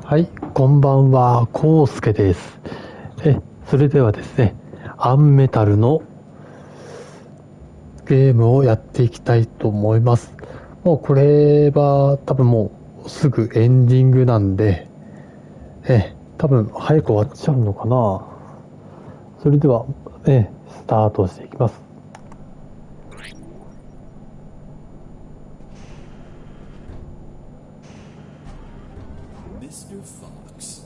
はい、こんばんは、こうすけです。それではですね、アンメタルのゲームをやっていきたいと思います。もうこれは多分もうすぐエンディングなんで、多分早く終わっちゃうのかな。それでは、スタートしていきます。Mr. Fox,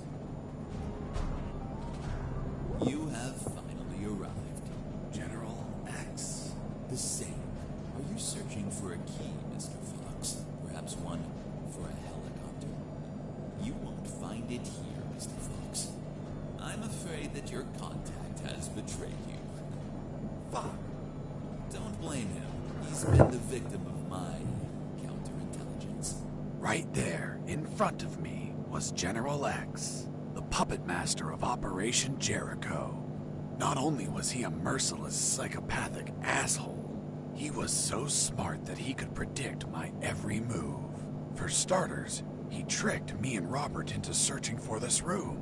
you have finally arrived. General X, the same. Are you searching for a key, Mr. Fox? Perhaps one for a helicopter? You won't find it here, Mr. Fox. I'm afraid that your contact has betrayed you. Fuck. Don't blame him. He's been the victim of my counterintelligence. Right there, in front of me, was General X, the puppet master of Operation Jericho. Not only was he a merciless, psychopathic asshole, he was so smart that he could predict my every move. For starters, he tricked me and Robert into searching for this room.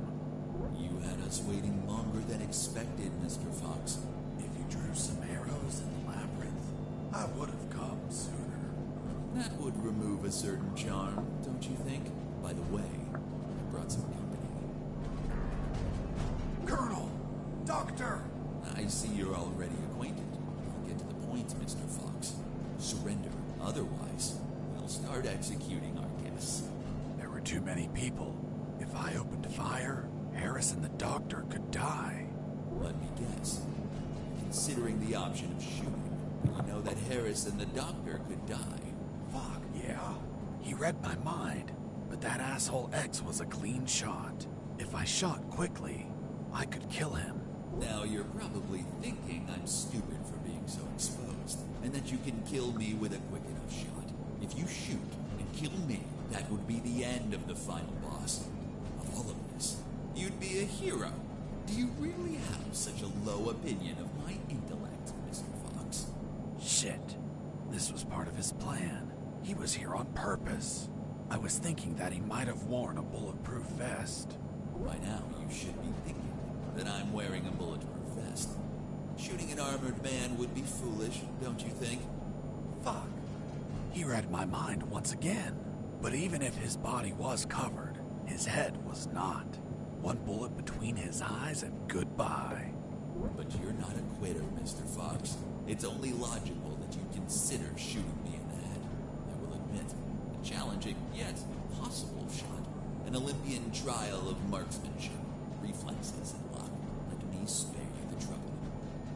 You had us waiting longer than expected, Mr. Fox. If you drew some arrows in the labyrinth, I would have come sooner. That would remove a certain charm, don't you think? By the way, I brought some company. Colonel! Doctor! I see you're already acquainted. I'll get to the point, Mr. Fox. Surrender. Otherwise, we'll start executing our guests. There were too many people. If I opened fire, Harris and the doctor could die. Let me guess. Considering the option of shooting, you know that Harris and the doctor could die. Fuck, yeah. He read my mind, but that asshole X was a clean shot. If I shot quickly, I could kill him. Now you're probably thinking I'm stupid for being so exposed, and that you can kill me with a quick enough shot. If you shoot and kill me, that would be the end of the final boss. Of all of this, you'd be a hero. Do you really have such a low opinion of my intellect, Mr. Fox? Shit. This was part of his plan. He was here on purpose. I was thinking that he might have worn a bulletproof vest. By now, you should be thinking that I'm wearing a bulletproof vest. Shooting an armored man would be foolish, don't you think? Fuck. He read my mind once again. But even if his body was covered, his head was not. One bullet between his eyes and goodbye. But you're not a quitter, Mr. Fox. It's only logical that you consider shooting me in the head. I will admit, a challenging, yet possible shot. An Olympian trial of marksmanship, reflexes, and luck. Let me spare you the trouble.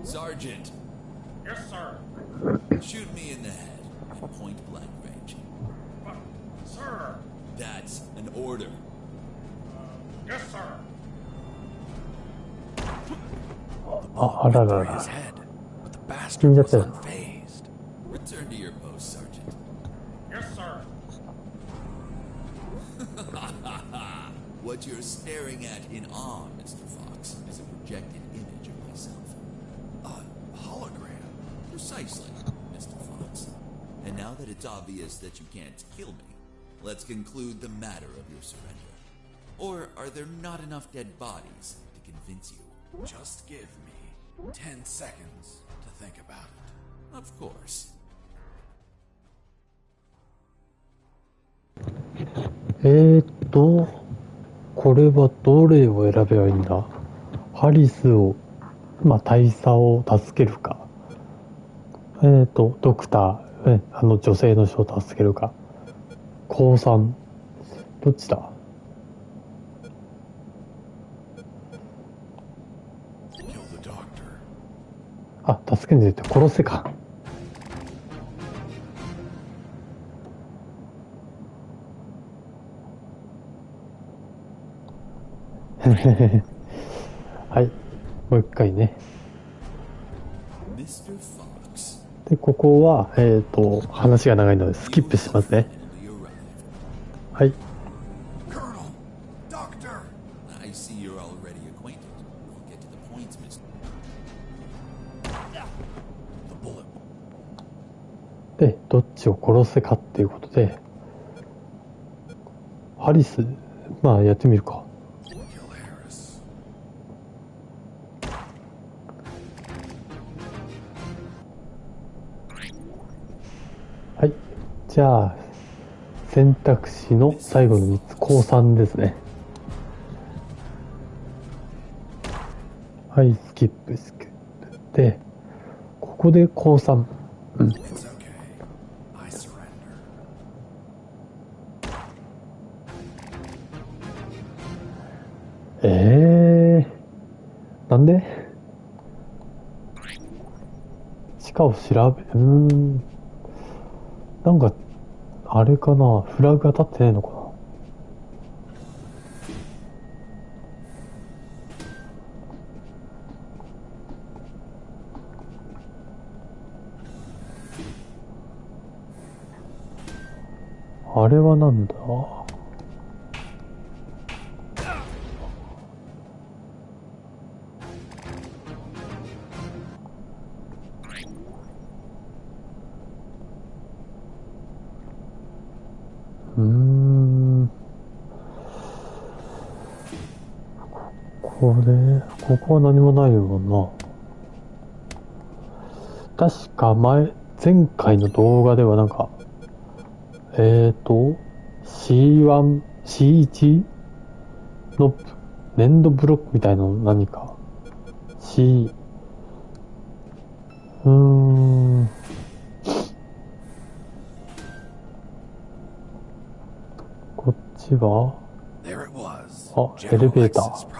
Sergeant! Yes, sir. Shoot me in the head at point-blank range. But, sir. That's an order. Yes, sir. Went through his head, but the bastard was unfazed. Return to your post, Sergeant. Yes, sir. What you're staring at in awe, Mr. Fox, is a projected image of myself. A hologram. Precisely, Mr. Fox. And now that it's obvious that you can't kill me, let's conclude the matter of your surrender. Or are there not enough dead bodies to convince you? Just give me 10 seconds to think about it. Of course. これはどれを選べばいいんだ。ハリスを、大佐を助けるか。ドクター、女性の人を助けるか。降参。どっちだ。あ、助けに出て殺せか。はい、もう一回ね。で、ここは、話が長いのでスキップしますね。はい。で、どっちを殺せかっていうことで、ハリス、まあやってみるか。はい。じゃあ、選択肢の最後の3つ、高3ですね。はい、スキップ。で、ここで高3。うん。なんで地下を調べ、なんか、あれかな、フラグが立ってないのかな。あれはなんだ。ここは何もないもんな。確か前回の動画ではなんか、C1、C1 の粘土ブロックみたいなの何か。こっちはエレベーター。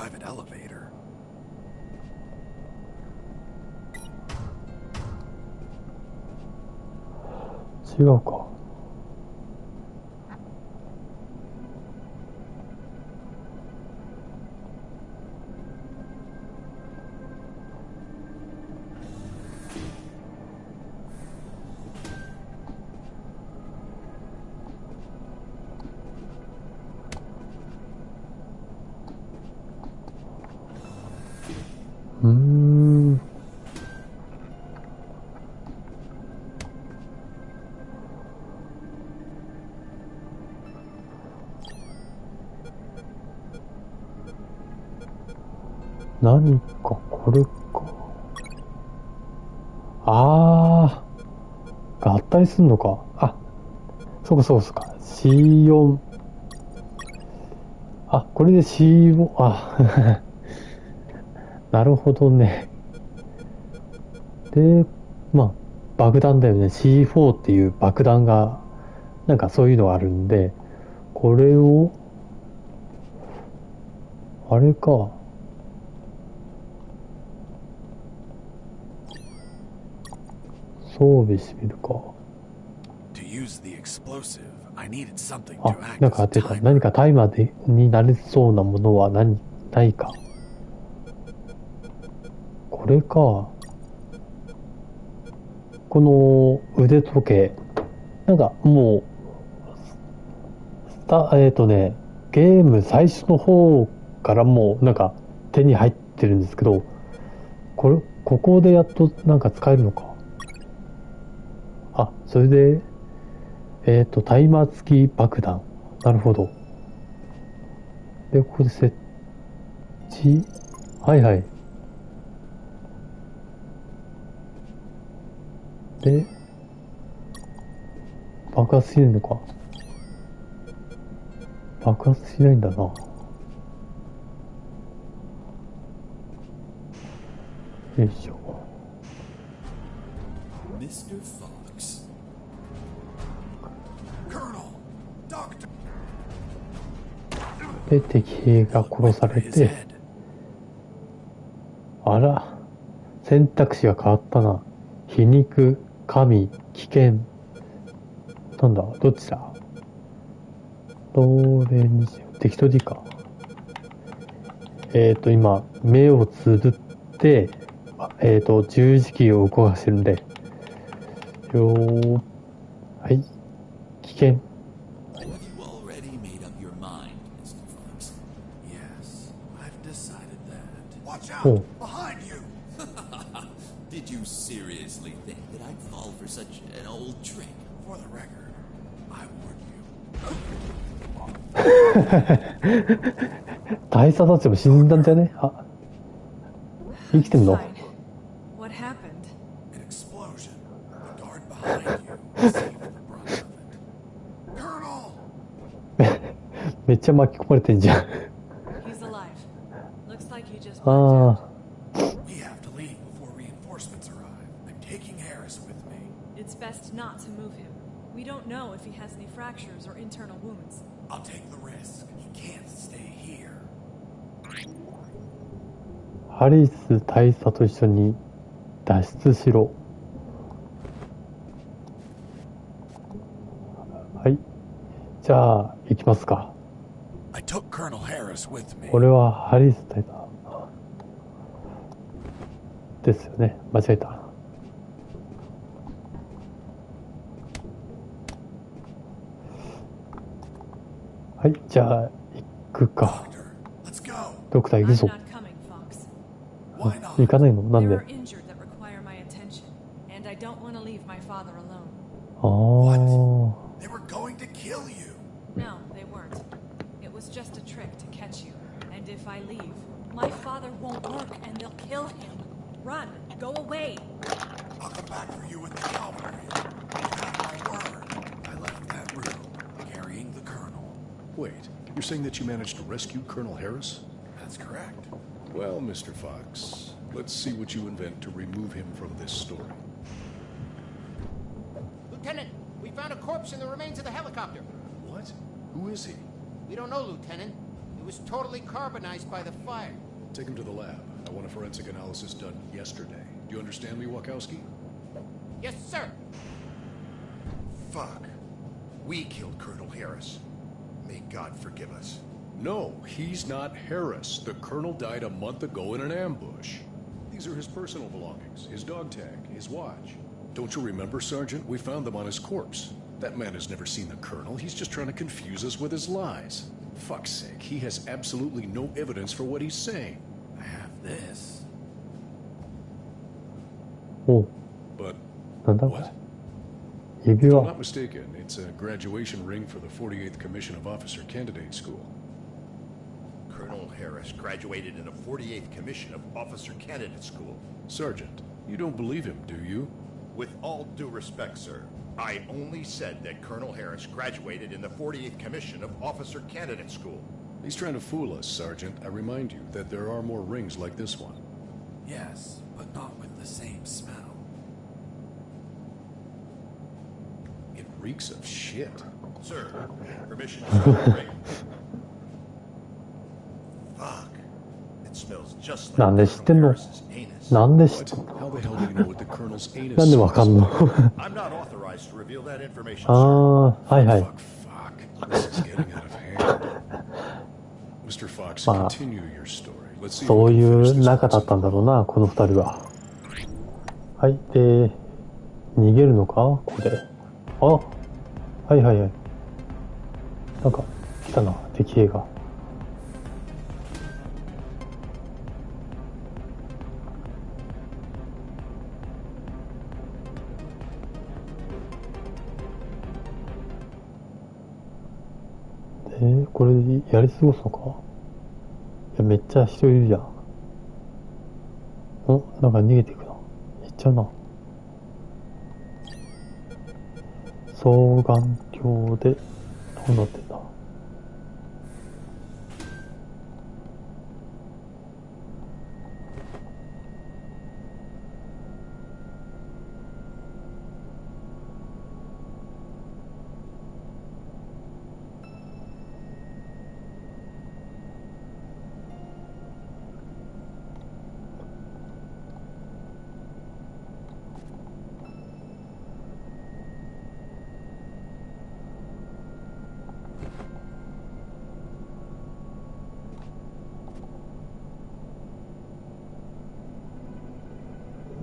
違うか。何かこれか。合体すんのか。そうか。C4。これで C4、なるほどね。で、まあ、爆弾だよね。C4 っていう爆弾が、なんかそういうのがあるんで、これを、あれか。装備してみるか。なんか出た。何かタイマーになりそうなものはないか。これか。この腕時計。なんかもう、ゲーム最初の方からもうなんか手に入ってるんですけど、ここでやっとなんか使えるのか。それで、タイマー付き爆弾。なるほど。で、ここで設置。はい。で、爆発しないのか。爆発しないんだな。よいしょ。Mr. Fox. で、敵兵が殺されて、あら、選択肢が変わったな。皮肉、神、危険。なんだ、どっちだ。どれにしよう。適当でいいか。今、目をつぶって、十字キーを動かしてるんで、はい。危険。Did you seriously think that I'd fall for such an old trick? For the record, I warned you. 大佐たちも死んだんじゃね？あ、生きてんの？ Fine. What happened? An explosion. The guard behind you received the brunt of it. Colonel! めっちゃ巻き込まれてんじゃん。 He's alive. Looks like he just あ blacked あ、 We have to leave before reinforcements arrive. I'm taking Harris with me. out. It's best not to move him. We don't know if he has any fractures or internal wounds. I'll take the risk. He can't stay here. ハリス大佐と一緒に脱出しろ。はい。じゃあ、行きますか。 I took Colonel Harris with me. 俺はハリス大佐ですよね。間違えた。はい、じゃあ、行くか。 Doctor, let's go. ドクター行く I'm ぞ。 not coming, Fox. Why not? 行かないの？なんで？ There are injured that require my attention, and I don't want to leave my father alone. ああ。 They were going to kill you. No, they weren't. It was just a trick to catch you. And if I leave, my father won't work and they'll kill him. Run, go away. I'll come back for you with the cavalry. You have my word. I left that room carrying the colonel. Wait, you're saying that you managed to rescue Colonel Harris? That's correct. Well, Mr. Fox, let's see what you invent to remove him from this story. Lieutenant, we found a corpse in the remains of the helicopter. What? Who is he? We don't know, Lieutenant. He was totally carbonized by the fire. Take him to the lab. I want a forensic analysis done yesterday. Do you understand me, Wachowski? Yes, sir. Fuck. We killed Colonel Harris. May God forgive us. No, he's not Harris. The colonel died a month ago in an ambush. These are his personal belongings, his dog tag, his watch. Don't you remember, Sergeant? We found them on his corpse. That man has never seen the colonel. He's just trying to confuse us with his lies. Fuck's sake, he has absolutely no evidence for what he's saying. I have this. おう、 But なんだこれ。 what? 指 If I'm 輪。 not mistaken, it's a graduation ring for the 48th Commission of Officer Candidate School. Colonel Harris graduated in the 48th Commission of Officer Candidate School. Sergeant, you don't believe him, do you? With all due respect, sir, I only said that Colonel Harris graduated in the 48th Commission of Officer Candidate School. He's trying to fool us, Sergeant. I remind you that there are more rings like this one. Yes, but not with the same smell. It reeks of shit. Sir, permission to smell the ring. Fuck. It smells just なん like で知ってん Colonel の？ Harris's anus. なんで知っ What? てんの？ How the hell do you know what the colonel's anus なんでわかんの？ I'm not authorized to reveal that information, あ sir. あ、はいはい。 Fuck, fuck. This is getting out of hand. Mr. Fox, まあ、 continue your story. Let's see if そう we い can finish う this 仲だったんだろうな、この二人は。はい、で、逃げるのかここで。あ、はいはいはい。なんか、来たな、敵兵が。これでやり過ごすのか？いや、めっちゃ人いるじゃん。お、なんか逃げていくな。行っちゃうな。双眼鏡で、どうなってんだ？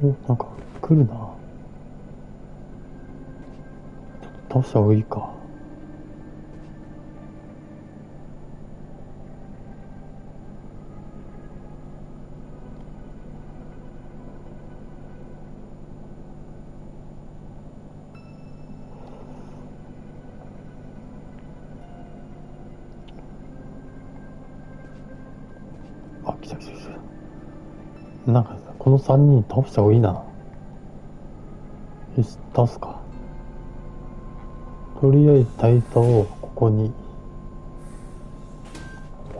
お、なんか来るな。ちょっと倒した方がいいか。なんかさ、この3人倒した方がいいな。よし、倒すか。とりあえず大佐をここに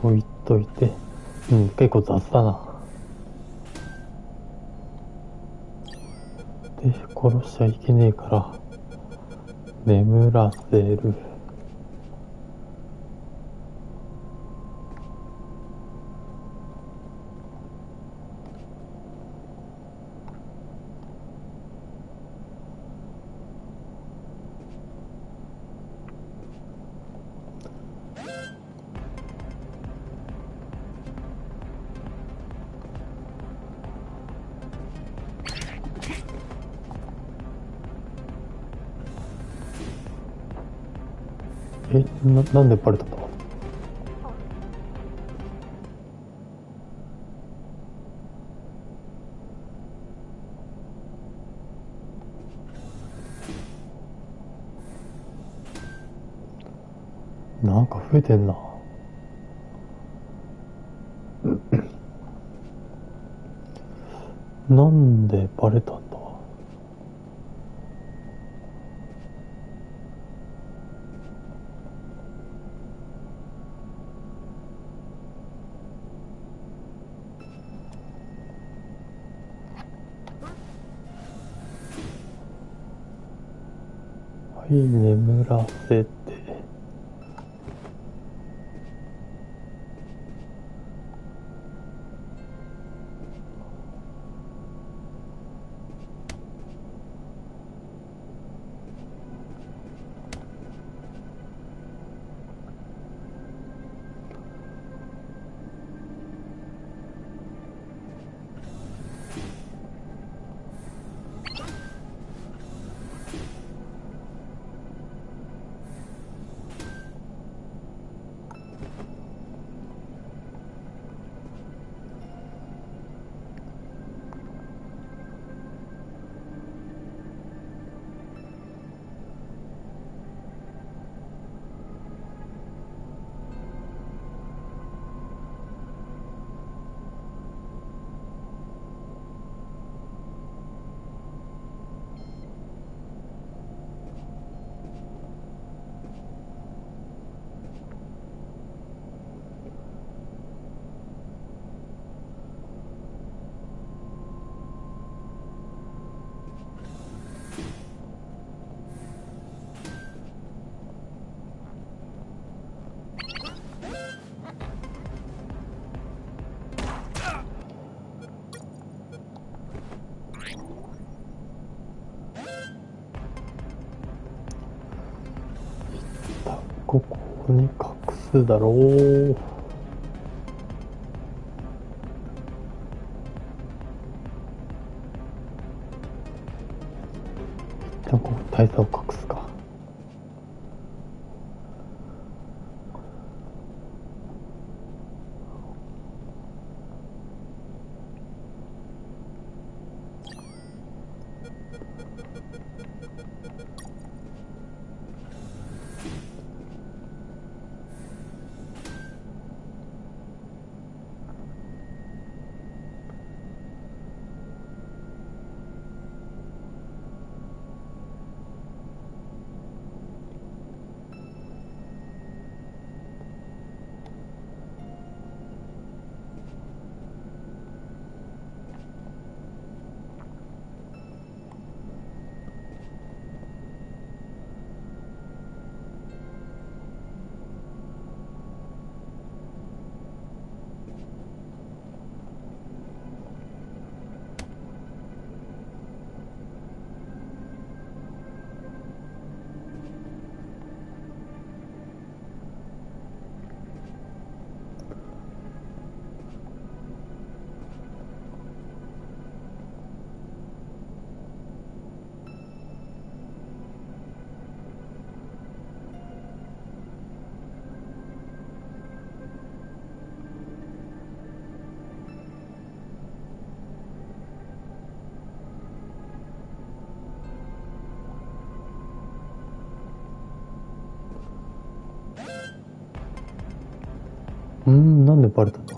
置いといて、結構雑だな。で、殺しちゃいけねえから、眠らせる。なんでバレたんだ。なんか増えてんな。なんでバレたんだ。はい、眠らせて。ここに隠すだろう。一旦こう大佐を隠すか。なんでバレたんだ。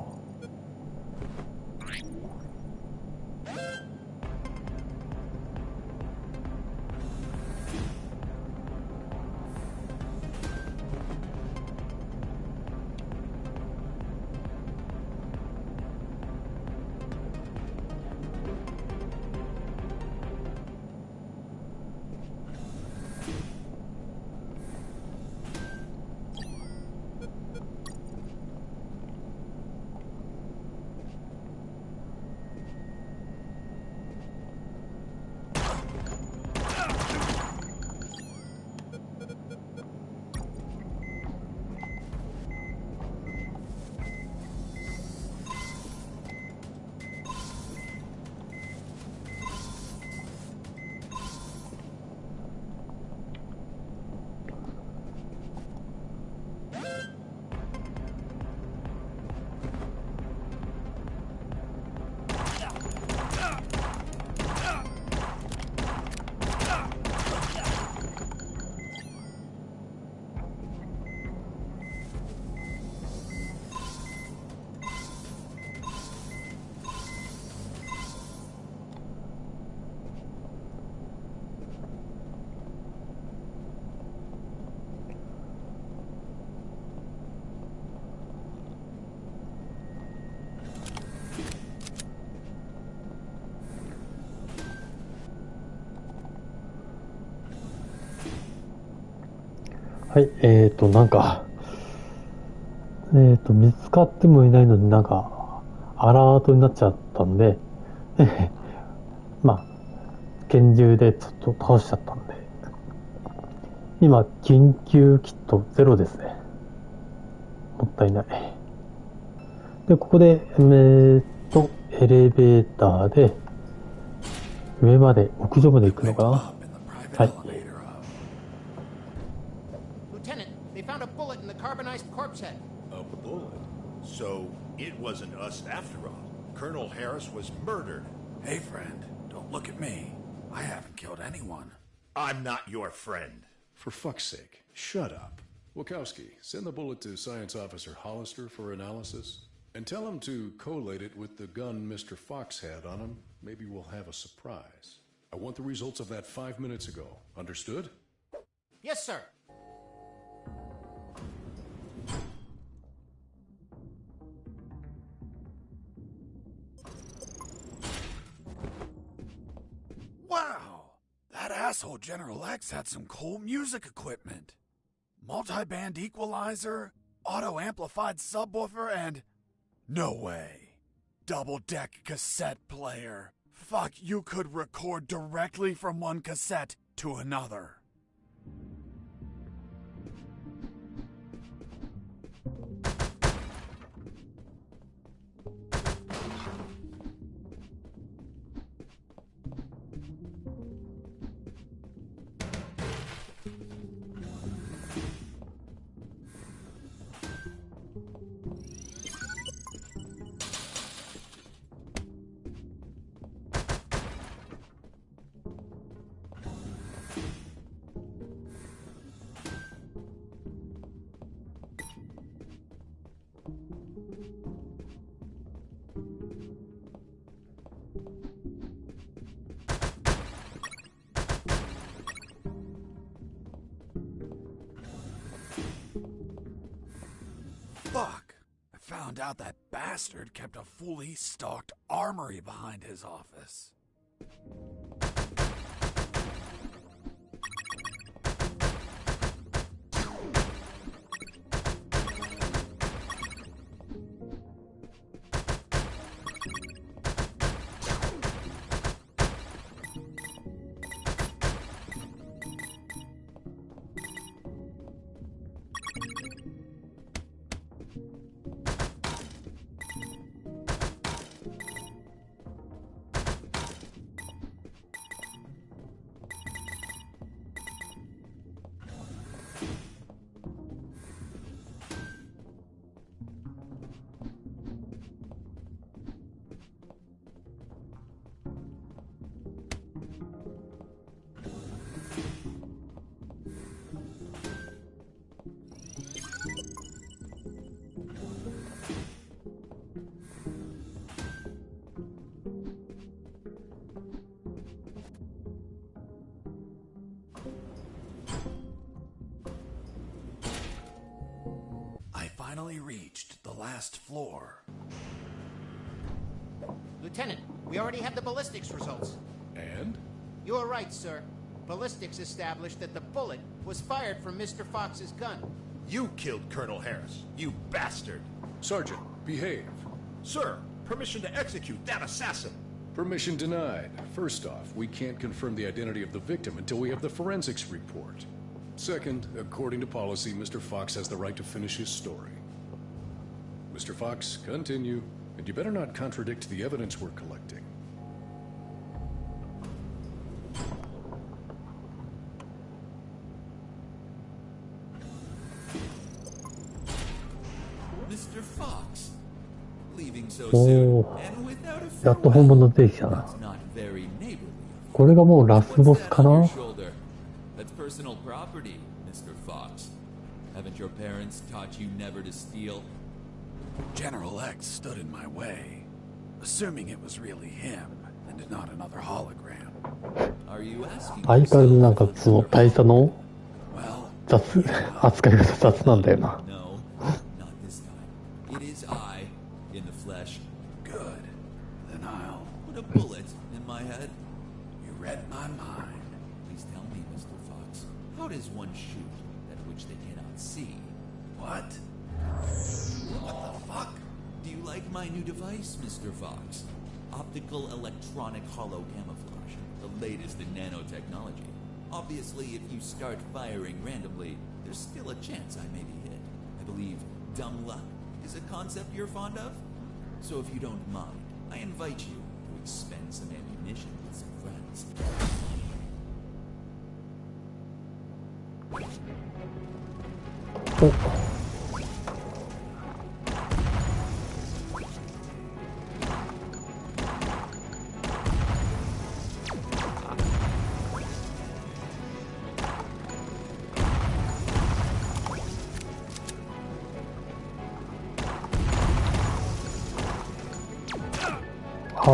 はい、なんか、見つかってもいないのになんか、アラートになっちゃったんで、まあ、拳銃でちょっと倒しちゃったんで、今、緊急キットゼロですね。もったいない。で、ここで、エレベーターで、上まで、屋上まで行くのかな。はい。Lieutenant, they found a bullet in the carbonized corpse head. A bullet? So it wasn't us after all. Colonel Harris was murdered. Hey, friend, don't look at me. I haven't killed anyone. I'm not your friend. For fuck's sake, shut up. Wachowski, send the bullet to Science Officer Hollister for analysis. And tell him to collate it with the gun Mr. Fox had on him. Maybe we'll have a surprise. I want the results of that 5 minutes ago. Understood? Yes, sir. Wow! That asshole General X had some cool music equipment. Multi-band equalizer, auto-amplified subwoofer, and... No way. Double-deck cassette player. Fuck, you could record directly from one cassette to another. Fuck! I found out that bastard kept a fully stocked armory behind his office. Finally reached the last floor. Lieutenant, we already have the ballistics results. And? You are right, sir. Ballistics established that the bullet was fired from Mr. Fox's gun. You killed Colonel Harris, you bastard. Sergeant, behave. Sir, permission to execute that assassin. Permission denied. First off, we can't confirm the identity of the victim until we have the forensics report. Second, according to policy, Mr. Fox has the right to finish his story. Mr. Fox, continue. And you better not contradict the evidence we're collecting. Mr. Fox, leaving so お soon ー、 and without a やっと本物出てきたな。 That's not very neighborly. これがもうラスボ What's ス that か on your な。 shoulder? That's personal property, Mr. Fox. Haven't your parents taught you never to steal? General X stood in my way, assuming it was really him and not another hologram. Are you asking 相変わらずなんか yourself その大佐の Well, 雑、扱い方雑なんだよな。 No, not this time. It is I, in the flesh. good. Then I'll... Put a bullet in my head. You read my mind. Please tell me, Mr. Fox, how does one shoot that which they What? What the fuck? Do you like my new device, Mr. Fox? Optical electronic hollow camouflage, the latest in nanotechnology. Obviously, if you start firing randomly, there's still a chance I may be hit. I believe dumb luck is a concept you're fond of? So if you don't mind, I invite you to expend some ammunition with some friends.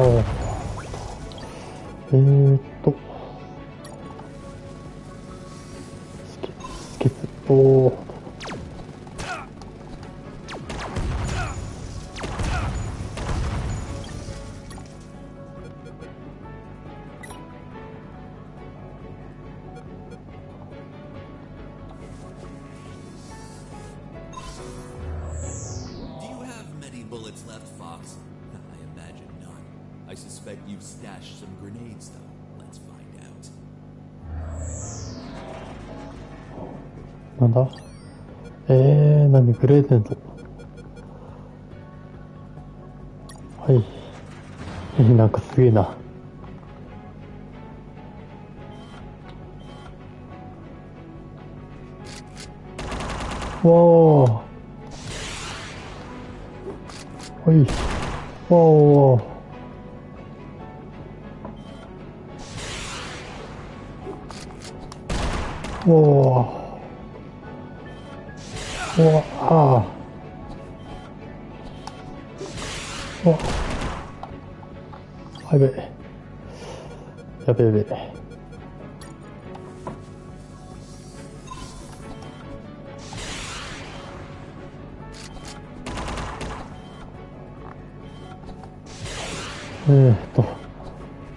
お、スケツ、おー。Do you have many bullets left, Fox? I imagine not. I suspect you've stashed some grenades, though. Let's find out. なんだ何グレーデント。はい。なんかすげえな。わー。はい。わー。わー。うわあー。わやべえ。やべえやべえ。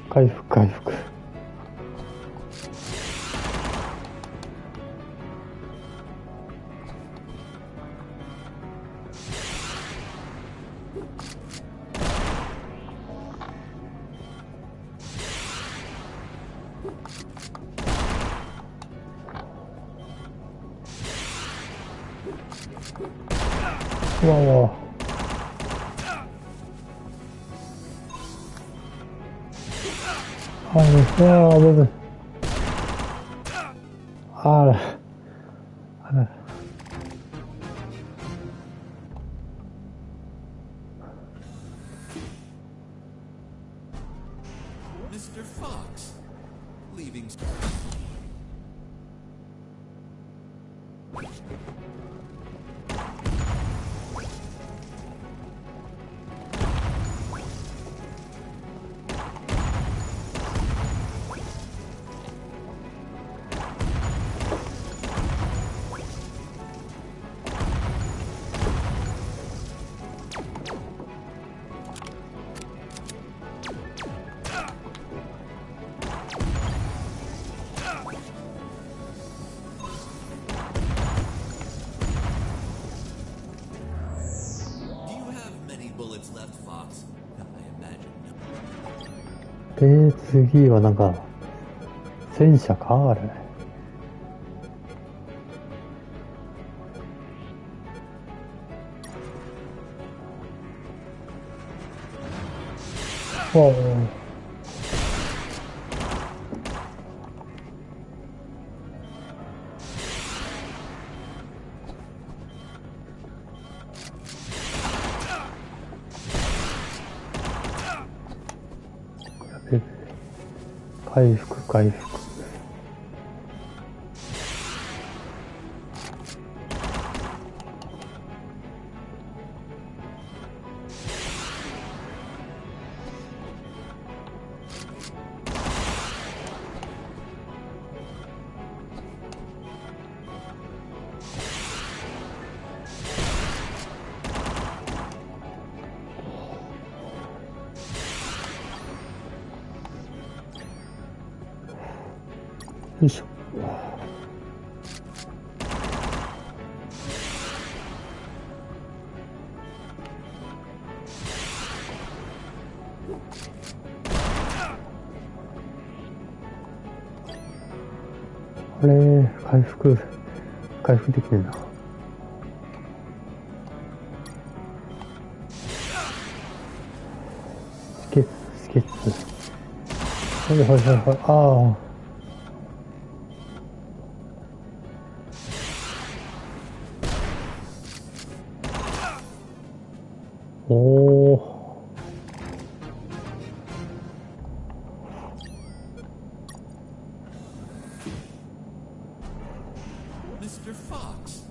回復回復。うわうわ。あぶぶ。あら。あら。Mr. Fox, leaving. Bullets left, Fox. I imagine. で、次はなんか、戦車かあれ。わお。回復回復。よいしょ。あれ、回復できねえな。止血。はい。ああ。おー。Mr. Fox.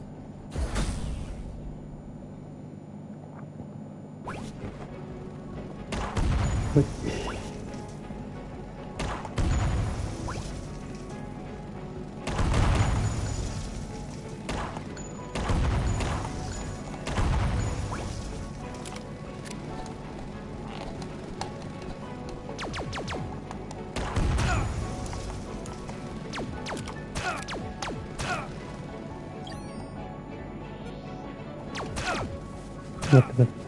はい。待って。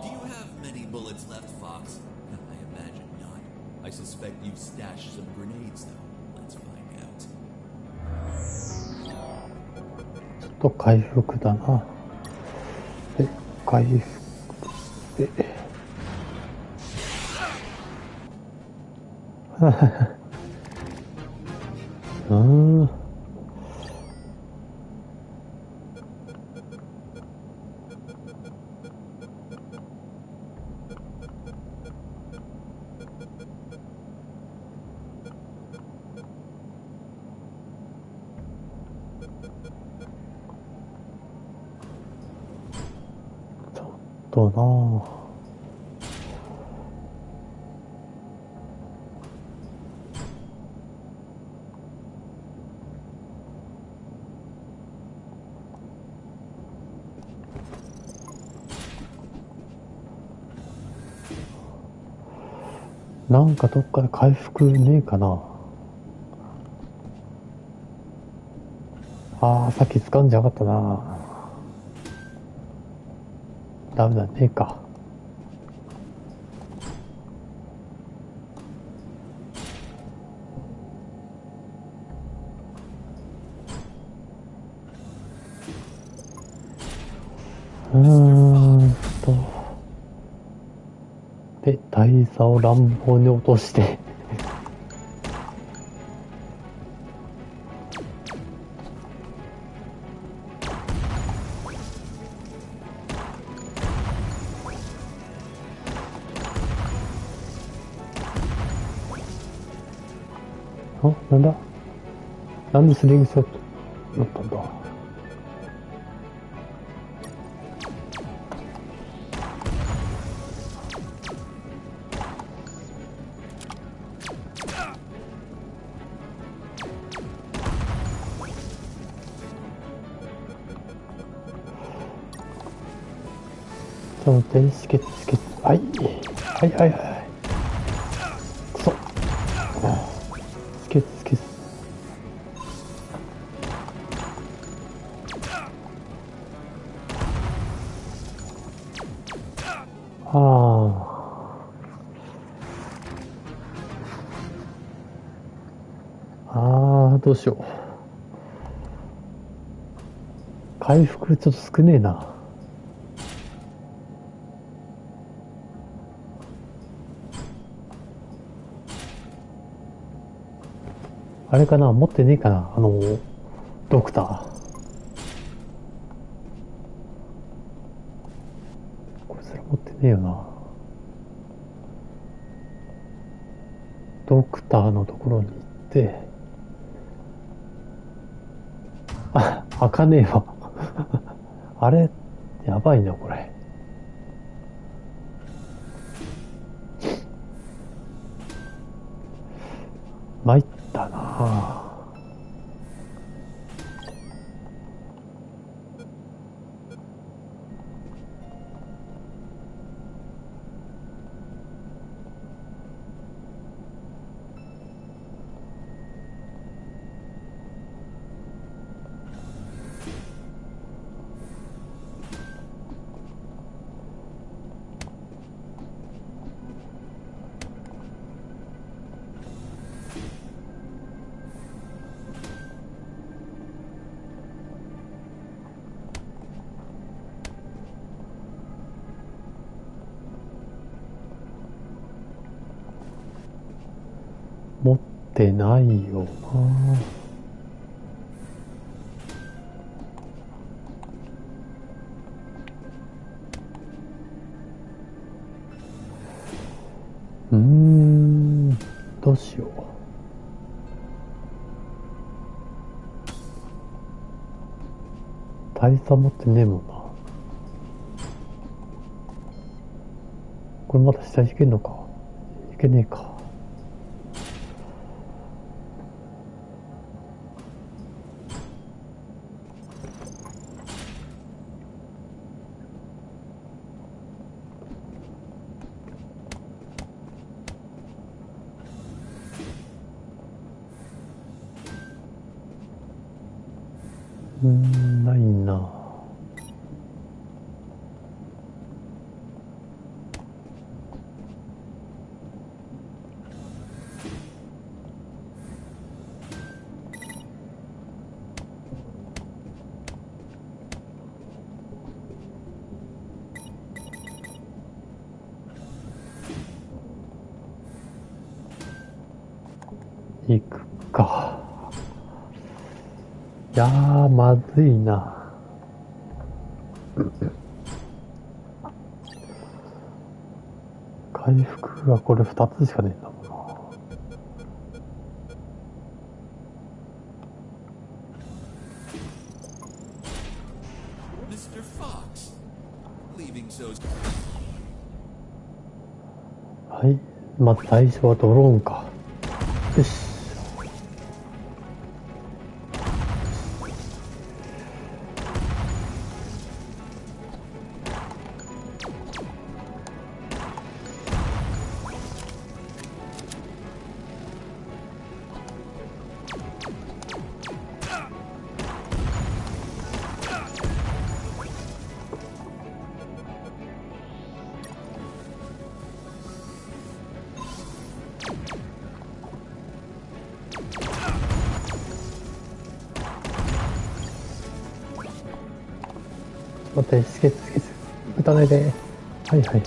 Do you have many bullets left, Fox? I imagine not. I suspect you've stashed some grenades, though. Let's find out. ちょっと回復だな。で、回復で。となぁ。なんかどっかで回復ねえかな。さっき掴んじゃなかったな。ダメだねえか。で、大佐を乱暴に落としてなんだ、なんでスリングショットだったんだ。ちょっと待って、止血。はい。くそ。止血。どうしよう。回復ちょっと少ねえな。あれかな、持ってねえかな、ドクター。こいつら持ってねえよな。ドクターのところに行って、開かねえわ。あれ、やばいな、これ。参ったなぁ。持ってないよな。どうしよう。大佐持ってねえもんな。これまだ下行けんのか。いけねえか。ないな。行くか。いやー、まずいな。回復がこれ2つしかねえんだもんな。Mr. Fox, leaving so. はい。まず最初はドローンか。よし。待って、止血、撃たないで。はいはい。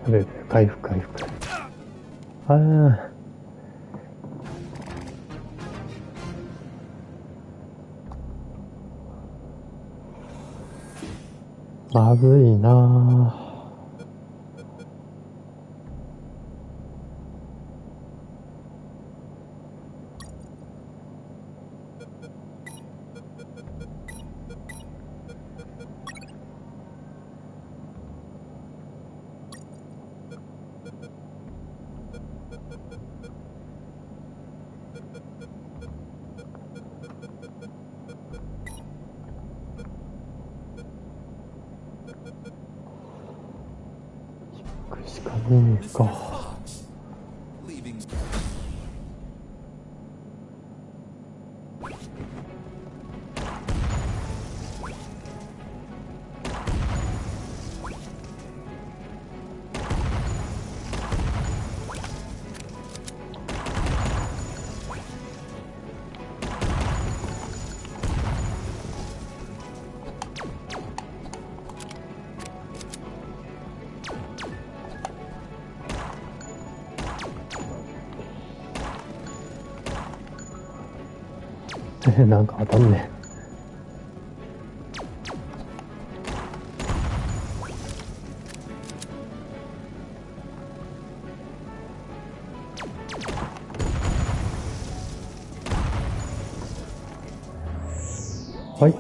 やべえ、回復。まずいなぁ。しかねえか。なんか当たんね。はい。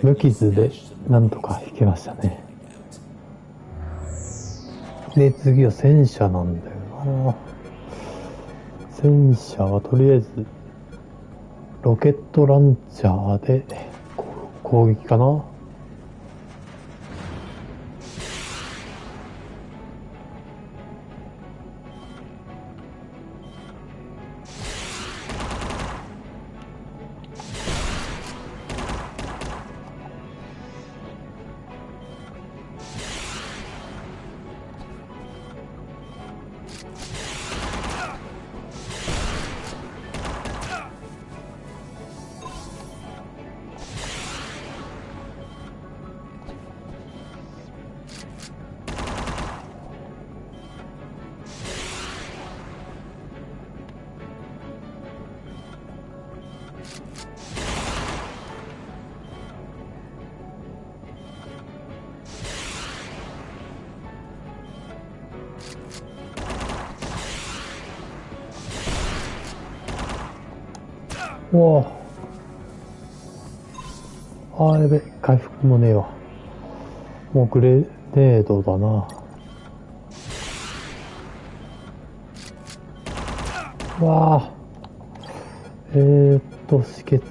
無傷でなんとか引けましたね。で、次は戦車なんだよな。戦車はとりあえずロケットランチャーで攻撃かな。うわあ。あーやべ、回復もねえわ。もうグレネードだな。わあ。止血。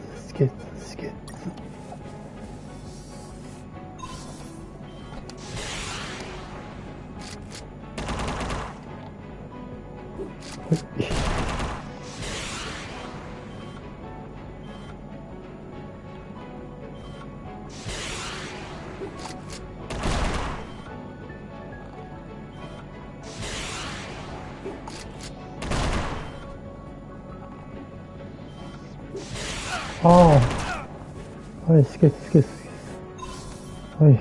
ああ。はい、止血。はい。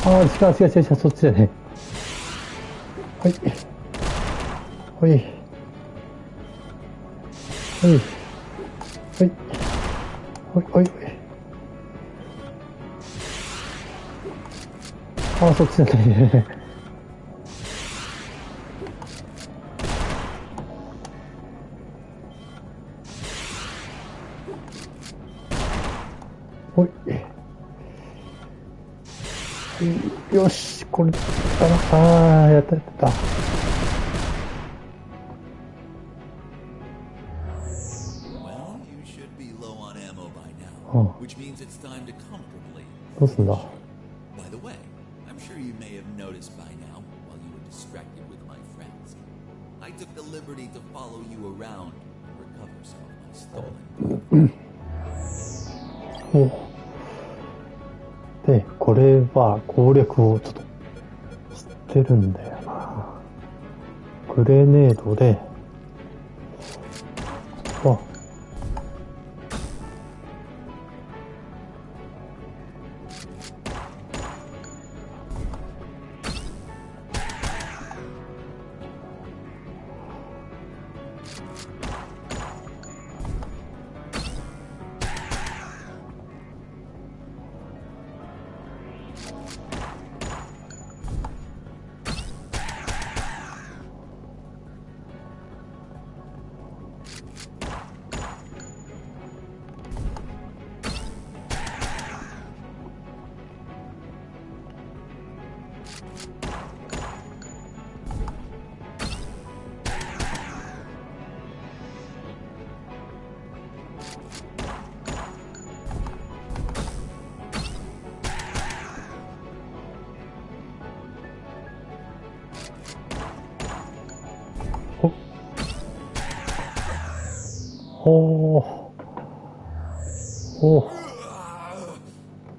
ああ、違う、そっちじゃねえ。はい。ああ、そっちじゃないね。よし、これだな。ああ、やった。Well, you should be low on ammo by now, which means it's time to comfortably. どうすんだ。 By the way, I'm sure you may have noticed by now, while you were distracted with my friends, I took the liberty to follow you around and recover some of my stolen goods. で、これは攻略をちょっと知ってるんだよな。グレネードで、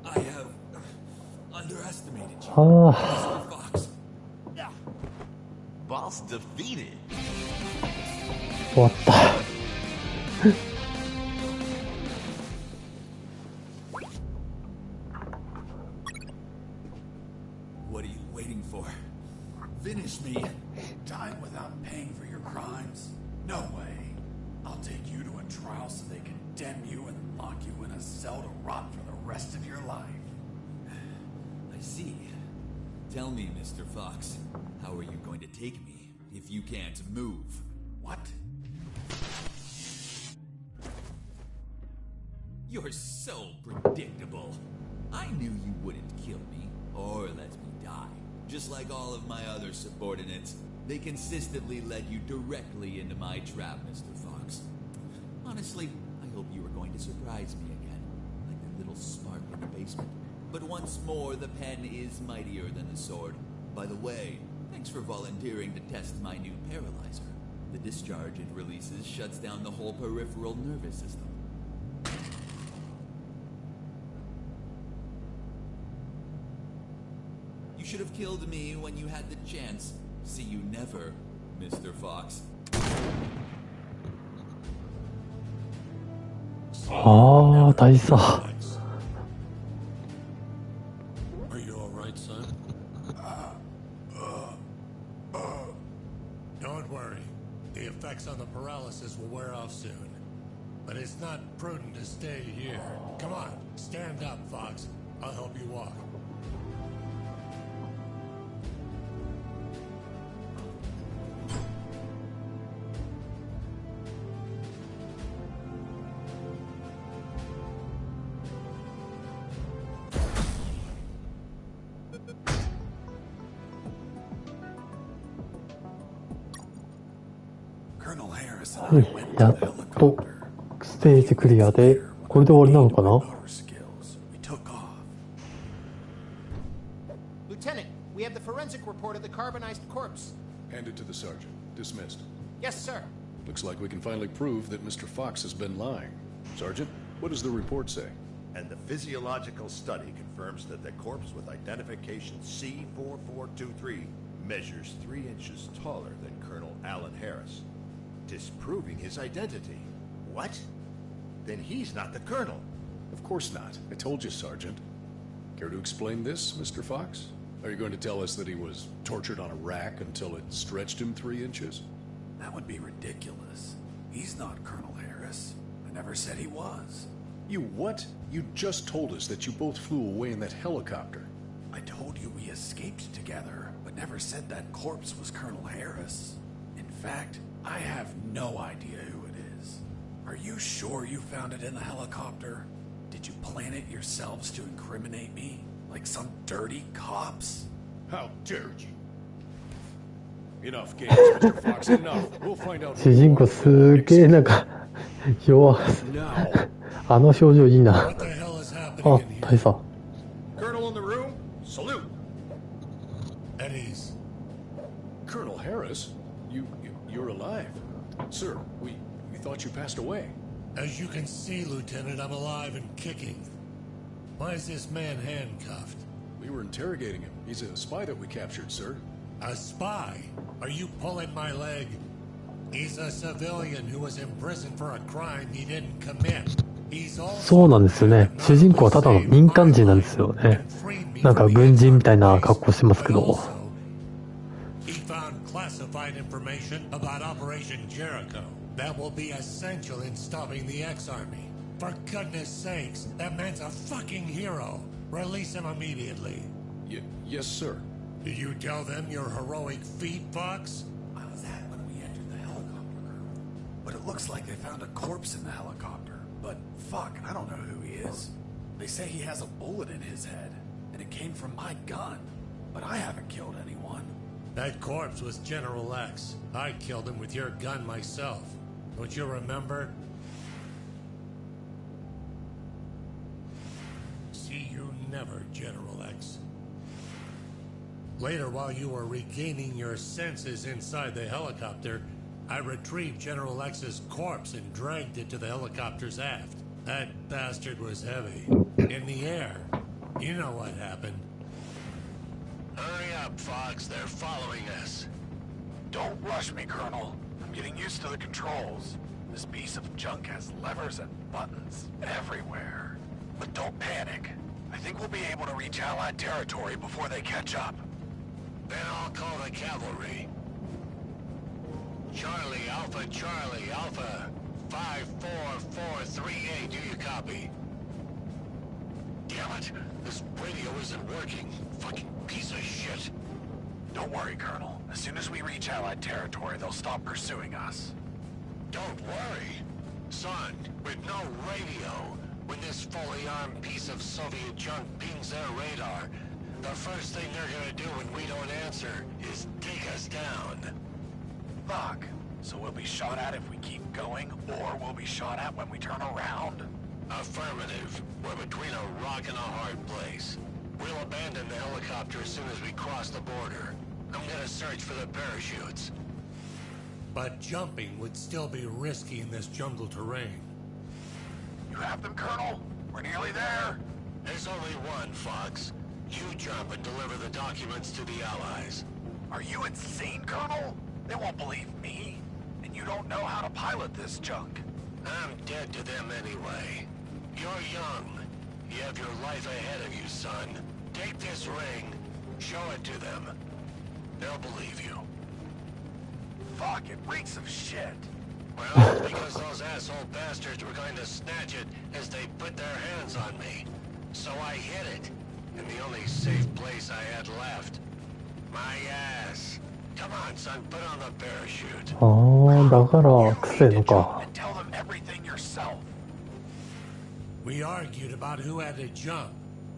I have underestimated you, ああ、 Mr. Fox. Boss defeated. 終わった。What are you waiting for? Finish me. Time without paying for your crimes? No way. I'll take you to a trial so they condemn you and lock you in a cell to rot for the rest of your life. I see. Tell me, Mr. Fox, how are you going to take me if you can't move? What? You're so predictable. I knew you wouldn't kill me or let me die. Just like all of my other subordinates, they consistently led you directly into my trap, Mr. Fox. Honestly, I hope you were going to surprise me again, like the little spark in the basement. But once more, the pen is mightier than the sword. By the way, thanks for volunteering to test my new paralyzer. The discharge it releases shuts down the whole peripheral nervous system. You should have killed me when you had the chance. See you never, Mr. Fox. ああ、大佐。 Are you all right, son? Don't worry. The effects on the paralysis will wear off soon. But it's not prudent to stay here. Come on, stand up, Fox. I'll help you walk. Colonel Harris は and い I went や to っ the と helicopter. ステージクリアで、これで終わりなのかな？ Motor skills. We took off. Lieutenant, we have the forensic report of the carbonized corpse. Hand it to the sergeant. Dismissed. Yes, sir. Looks like we can finally prove that Mr. Fox has been lying. Sergeant, what does the report say? And the physiological study confirms that the corpse with identification C4423 measures 3 inches taller than Colonel Alan Harris, disproving his identity. What? Then he's not the colonel. Of course not. I told you, Sergeant. Care to explain this, Mr. Fox? Are you going to tell us that he was tortured on a rack until it stretched him 3 inches? That would be ridiculous. He's not Colonel Harris. I never said he was. You what? You just told us that you both flew away in that helicopter. I told you we escaped together, but never said that corpse was Colonel Harris. In fact, I have no idea who it is. Are you sure you found it in the helicopter? Did you plant it yourselves to incriminate me? Like some dirty cops? How dare you? Enough games, Mr. Fox, enough. We'll find out. 主人公すげえなんか弱Now. あの表情いいな。 What the hell is あ happening in here? 大佐。 Colonel in the room, salute. At ease. Colonel Harris, you're alive. Sir, we thought you passed away. As you can see, Lieutenant, I'm alive and kicking. Why is this man handcuffed? We were interrogating him. He's a spy that we captured, sir. A spy? Are you pulling my leg? He's a civilian who was imprisoned for a crime he didn't commit. He's also そうなんですよね。主人公はただの民間人なんですよね。なんか軍人みたいな格好してますけ But ど。 also, he found classified information about Operation Jericho that will be essential in stopping the X-Army. For goodness sakes, that man's a fucking hero. Release him immediately. Yes, sir. Did you tell them your heroic feat, Fox? I was at when we entered the helicopter, Colonel. But it looks like they found a corpse in the helicopter. But fuck, I don't know who he is. They say he has a bullet in his head, and it came from my gun. But I haven't killed anyone. That corpse was General X. I killed him with your gun myself. Don't you remember? See you never, General X. Later, while you were regaining your senses inside the helicopter, I retrieved General X's corpse and dragged it to the helicopter's aft. That bastard was heavy. In the air. You know what happened. Hurry up, Fox. They're following us. Don't rush me, Colonel. I'm getting used to the controls. This piece of junk has levers and buttons everywhere. But don't panic. I think we'll be able to reach Allied territory before they catch up. Then I'll call the cavalry. Charlie, Alpha, 54438, do you copy? Damn it, this radio isn't working. Fucking piece of shit. Don't worry, Colonel. As soon as we reach Allied territory, they'll stop pursuing us. Don't worry. Son, with no radio, when this fully armed piece of Soviet junk pings their radar, the first thing they're gonna do when we don't answer is take us down. Fuck. So we'll be shot at if we keep going, or we'll be shot at when we turn around? Affirmative. We're between a rock and a hard place. We'll abandon the helicopter as soon as we cross the border. I'm gonna search for the parachutes. But jumping would still be risky in this jungle terrain. You have them, Colonel? We're nearly there. There's only one, Fox. You jump and deliver the documents to the Allies. Are you insane, Colonel? They won't believe me. And you don't know how to pilot this junk. I'm dead to them anyway. You're young. You have your life ahead of you, son. Take this ring. Show it to them. They'll believe you. Fuck, it reeks of shit. Well, because those asshole bastards were going to snatch it as they put their hands on me. So I hid it. In the only safe place I had left. My ass. Come on, son, put on the parachute. ああ、だからくせえのか。 And tell them everything yourself. We argued about who had to jump,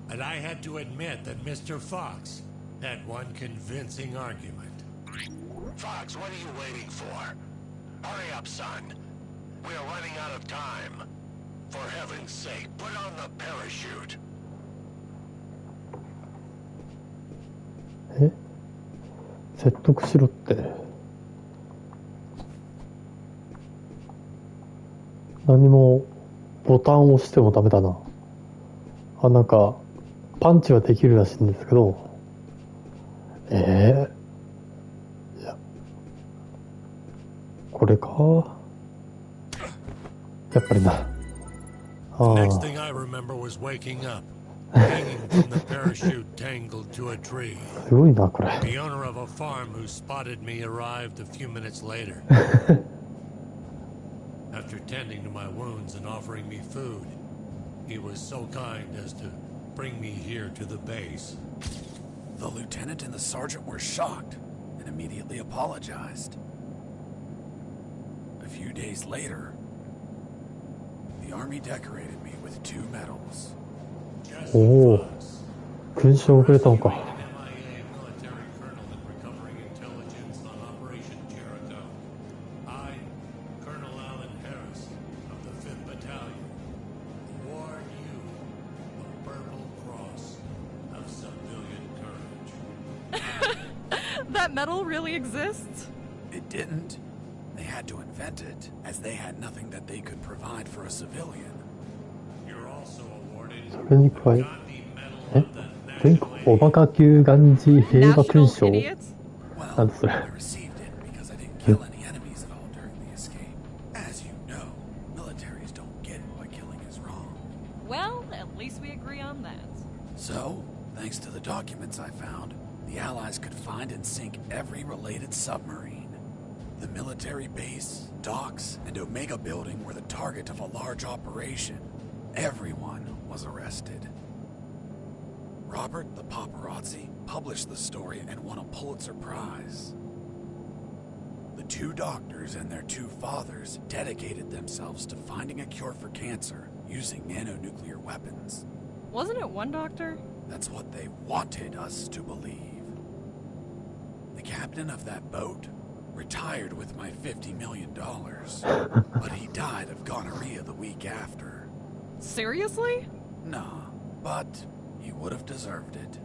and I had to admit that Mr. Fox had one convincing argument. Fox, what are you waiting for? Hurry up, son. We are running out of time. For heaven's sake, put on the parachute. え、説得しろって。何もボタンを押してもダメだな。あ、なんかパンチはできるらしいんですけど、いや、これか。やっぱりな。The next thing I remember was waking up, hanging from the parachute tangled to a tree. すごいなこれ。 The owner of a farm who spotted me arrived a few minutes later. After tending to my wounds and offering me food, he was so kind as to bring me here to the base. The lieutenant and the sergeant were shocked and immediately apologized. A few days later, the army decorated me with 2 medals. おお、勲章をくれたのか。That medal really exists? It didn't. They had to invent it, as they had nothing that they could provide for a civilian. それに加え、全国おバカ級ガンジ平和勲章。なんだそれ。 I received it because I didn't kill any enemies at all during the escape. As you know, militaries don't get why killing is wrong. Well, at least we agree on that. So, thanks to the documents I found, the Allies could find and sink every related submarine. The military base, docks, and Omega building were the target of a large operation. Everyone was arrested. Robert the paparazzi published the story and won a Pulitzer Prize. The 2 doctors and their 2 fathers dedicated themselves to finding a cure for cancer using nanonuclear weapons. Wasn't it one doctor? That's what they wanted us to believe. The captain of that boat retired with my $50 million, but he died of gonorrhea the week after. Seriously? Nah, but he would have deserved it.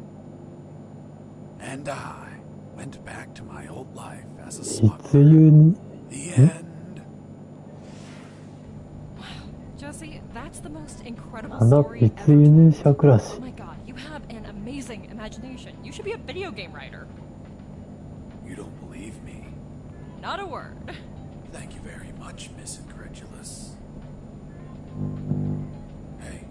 And I went back to my old life as a smuggler. The end. Wow, Jesse, that's the most incredible story ever. Oh my god, you have an amazing imagination. You should be a video game writer. You don't believe me? Not a word. Thank you very much, Miss Incredulous. Hey,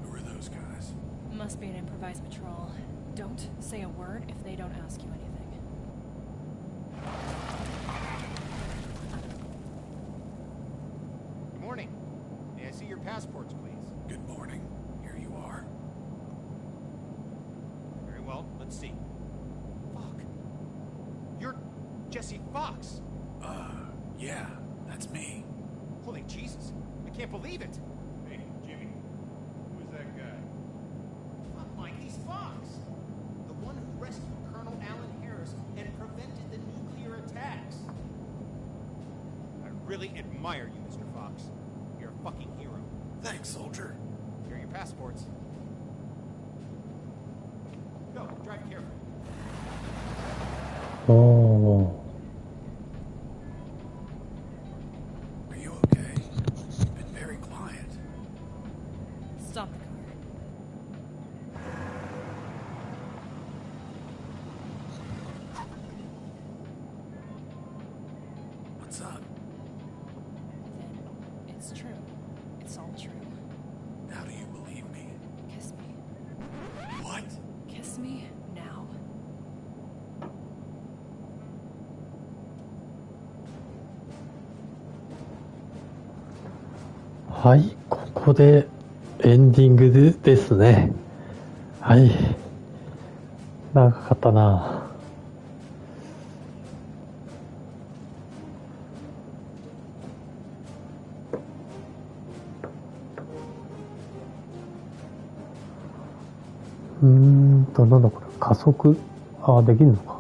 who are those guys? Must be an improvised patrol. Don't say a word if they don't ask you anything. Good morning. May I see your passports, please? Good morning. Here you are. Very well. Let's see. Fuck. You're Jesse Fox. Yeah, that's me. Holy Jesus. I can't believe it. Hey, Jimmy. Who's that guy? Fuck, Mike. He's Fox. The one who rescued Colonel Alan Harris and prevented the nuclear attacks. I really admire you, Mr. Fox. You're a fucking hero. Thanks, soldier. Here are your passports. Go, drive carefully. Oh. Are you okay? You've been very quiet. Stop the car. What's up? Then it's true. It's all true. How do you believe me? Kiss me. What? Kiss me now. はい、ここでエンディングですね。はい。長かったな。なんだこれ、加速、できるのか。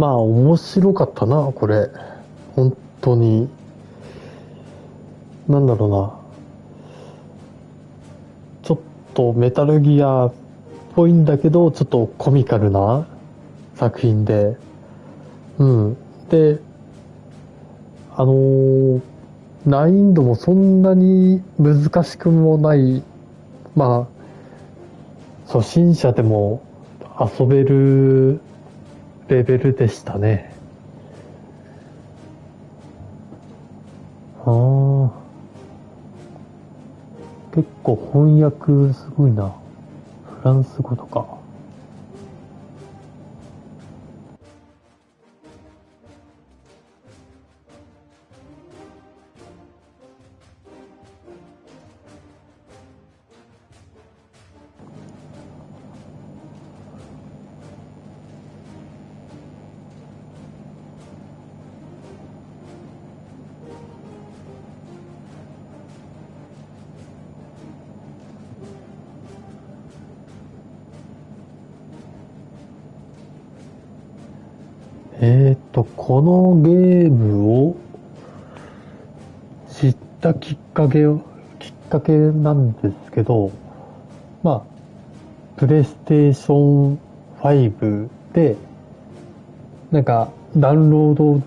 まあ面白かったな、これ。本当に。なんだろうな。ちょっとメタルギアっぽいんだけど、ちょっとコミカルな作品で。うん。で、難易度もそんなに難しくもない、まあ、初心者でも遊べるレベルでしたね。ああ。結構翻訳すごいな。フランス語とか。このゲームを知ったきっかけなんですけど、まあ、プレイステーション5で、なんか、ダウンロード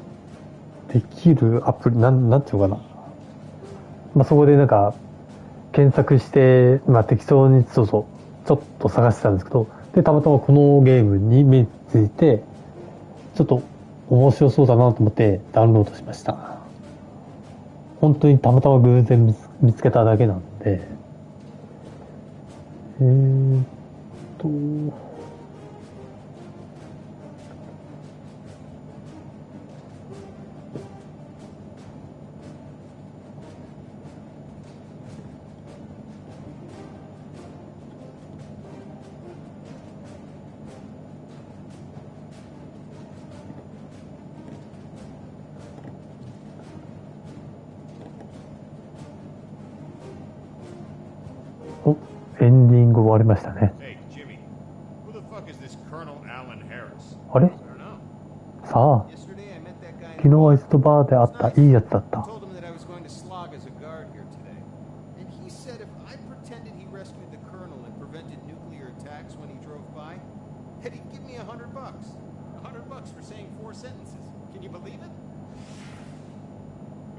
できるアプリ、なんていうのかな。まあ、そこでなんか、検索して、まあ、適当にちょっと探してたんですけど、で、たまたまこのゲームに目ついて、ちょっと面白そうだなと思ってダウンロードしました。本当にたまたま偶然見つけただけなんで。と、エンディング終わりましたね。Hey, Jimmy. Who the fuck is this Colonel Alan Harris? あれ I don't know. さあ、 Yesterday I met that guy 昨日あいつとバーで会ったいいやつだった。 told him that I was going to slog as a guard here today. And he said if I pretended he rescued the Colonel and prevented nuclear attacks when he drove by, that he'd give me $100. $100 for saying 4 sentences. Can you believe it?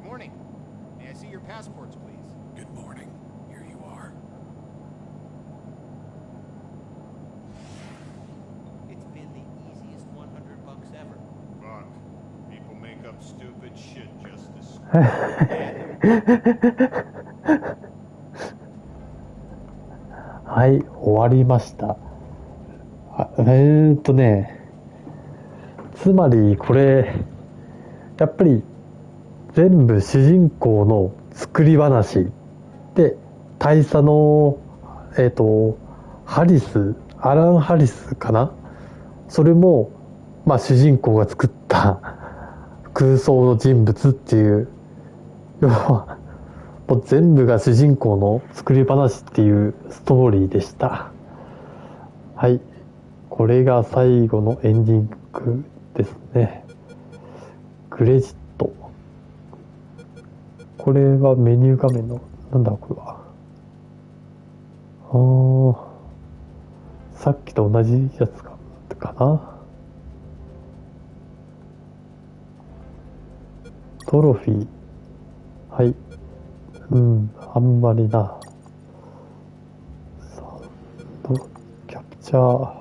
Good morning. May I see your passports, please? Good morning. Here you are. It's been the easiest $100 ever. Fuck. People make up stupid shit just to screw. はい、終わりました。つまりこれ、やっぱり全部主人公の作り話で、大佐の、アラン・ハリスかな、それも、まあ主人公が作った空想の人物っていう、要は、もう全部が主人公の作り話っていうストーリーでした。はい。これが最後のエンディングですね。クレジット。これはメニュー画面の、なんだこれは。さっきと同じやつかな。トロフィー。はい。あんまりな。さあ、キャプチャー。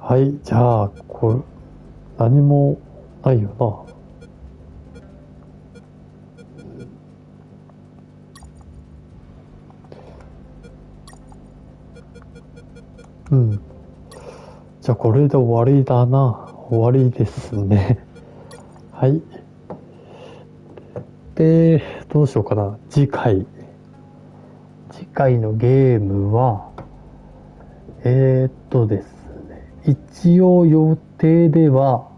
はい、じゃあ、これ、何もないよな。じゃあ、これで終わりだな。終わりですね。はい。で、どうしようかな。次回のゲームは、ですね。一応予定では、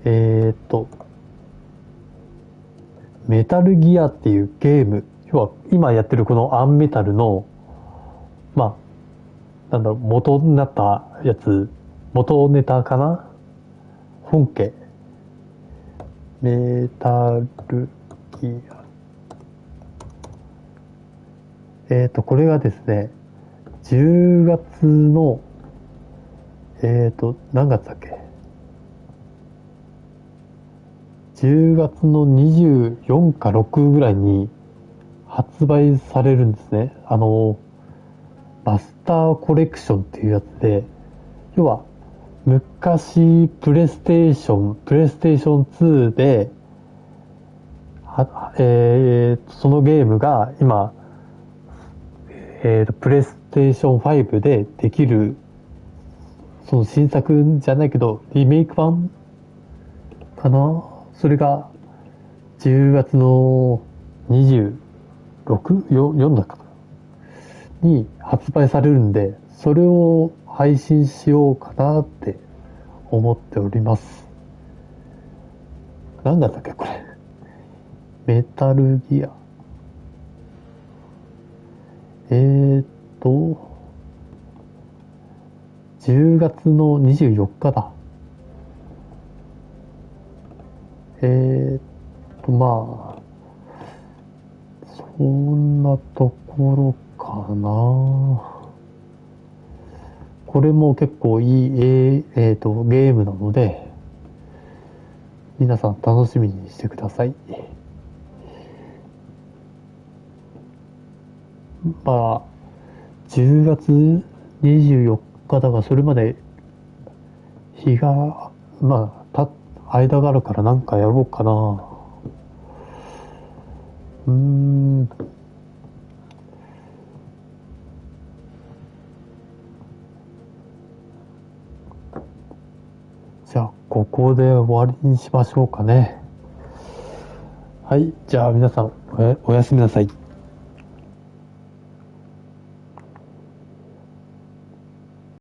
メタルギアっていうゲーム、要は今やってるこのアンメタルの、まあ、なんだろう、元になったやつ、元ネタかな、本家。メタルギア。これがですね、10月の、何月だっけ？ 10 月の24か6ぐらいに発売されるんですね。マスターコレクションっていうやつで、要は、昔プレイステーション2で、そのゲームが今、プレイステーション5でできる、その新作じゃないけど、リメイク版かな？それが、10月の26、4だかなに発売されるんで、それを配信しようかなって思っております。なんだったっけこれ。メタルギア。10月の24日だ。まあ、そんなところかな。これも結構いい、ゲームなので、皆さん楽しみにしてください。まあ、10月24日だが、それまで日が、まあ、間があるからなんかやろうかな。じゃあ、ここで終わりにしましょうかね。はい、じゃあ皆さん、おやすみなさい。